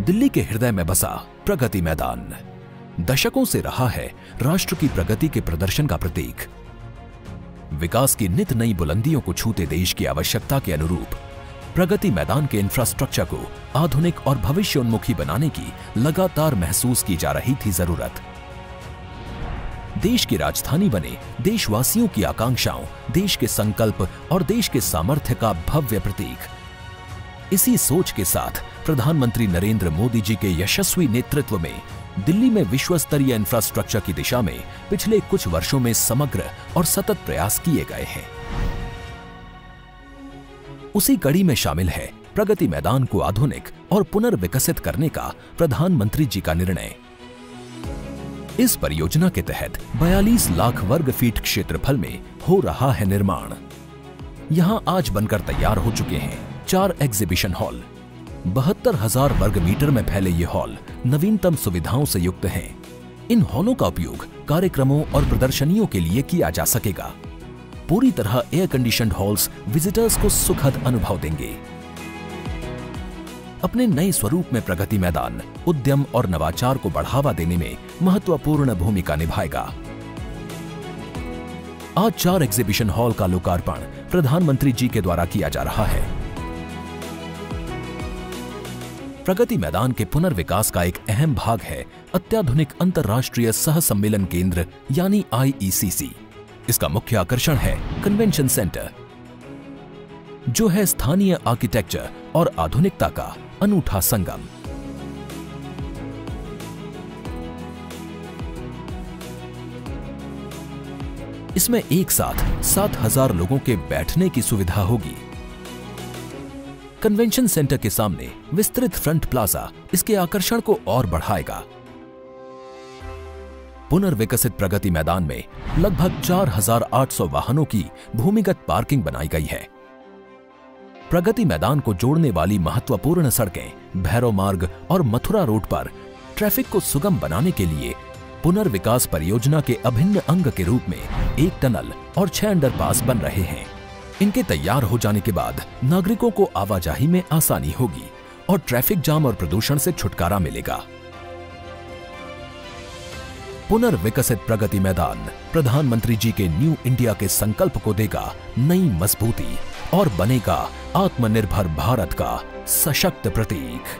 दिल्ली के हृदय में बसा प्रगति मैदान दशकों से रहा है राष्ट्र की प्रगति के प्रदर्शन का प्रतीक। विकास की नित नई बुलंदियों को छूते देश की आवश्यकता के अनुरूप प्रगति मैदान के इंफ्रास्ट्रक्चर को आधुनिक और भविष्योन्मुखी बनाने की लगातार महसूस की जा रही थी जरूरत। देश की राजधानी बने देशवासियों की आकांक्षाओं, देश के संकल्प और देश के सामर्थ्य का भव्य प्रतीक। इसी सोच के साथ प्रधानमंत्री नरेंद्र मोदी जी के यशस्वी नेतृत्व में दिल्ली में विश्व स्तरीय इंफ्रास्ट्रक्चर की दिशा में पिछले कुछ वर्षों में समग्र और सतत प्रयास किए गए हैं। उसी कड़ी में शामिल है प्रगति मैदान को आधुनिक और पुनर्विकसित करने का प्रधानमंत्री जी का निर्णय। इस परियोजना के तहत 42 लाख वर्ग फीट क्षेत्रफल में हो रहा है निर्माण। यहां आज बनकर तैयार हो चुके हैं 4 एग्जीबिशन हॉल। 72,000 वर्ग मीटर में फैले ये हॉल नवीनतम सुविधाओं से युक्त हैं। इन हॉलों का उपयोग कार्यक्रमों और प्रदर्शनियों के लिए किया जा सकेगा। पूरी तरह एयर कंडीशनड हॉल्स विजिटर्स को सुखद अनुभव देंगे। अपने नए स्वरूप में प्रगति मैदान उद्यम और नवाचार को बढ़ावा देने में महत्वपूर्ण भूमिका निभाएगा। आज 4 एग्जीबिशन हॉल का लोकार्पण प्रधानमंत्री जी के द्वारा किया जा रहा है। प्रगति मैदान के पुनर्विकास का एक अहम भाग है अत्याधुनिक अंतर्राष्ट्रीय सह सम्मेलन केंद्र यानी IECC। इसका मुख्य आकर्षण है कन्वेंशन सेंटर, जो है स्थानीय आर्किटेक्चर और आधुनिकता का अनूठा संगम। इसमें एक साथ 7,000 लोगों के बैठने की सुविधा होगी। कन्वेंशन सेंटर के सामने विस्तृत फ्रंट प्लाजा इसके आकर्षण को और बढ़ाएगा। पुनर्विकसित प्रगति मैदान में लगभग 4,800 वाहनों की भूमिगत पार्किंग बनाई गई है। प्रगति मैदान को जोड़ने वाली महत्वपूर्ण सड़कें भैरव मार्ग और मथुरा रोड पर ट्रैफिक को सुगम बनाने के लिए पुनर्विकास परियोजना के अभिन्न अंग के रूप में 1 टनल और 6 अंडरपास बन रहे हैं। इनके तैयार हो जाने के बाद नागरिकों को आवाजाही में आसानी होगी और ट्रैफिक जाम और प्रदूषण से छुटकारा मिलेगा। पुनर्विकसित प्रगति मैदान प्रधानमंत्री जी के न्यू इंडिया के संकल्प को देगा नई मजबूती और बनेगा आत्मनिर्भर भारत का सशक्त प्रतीक।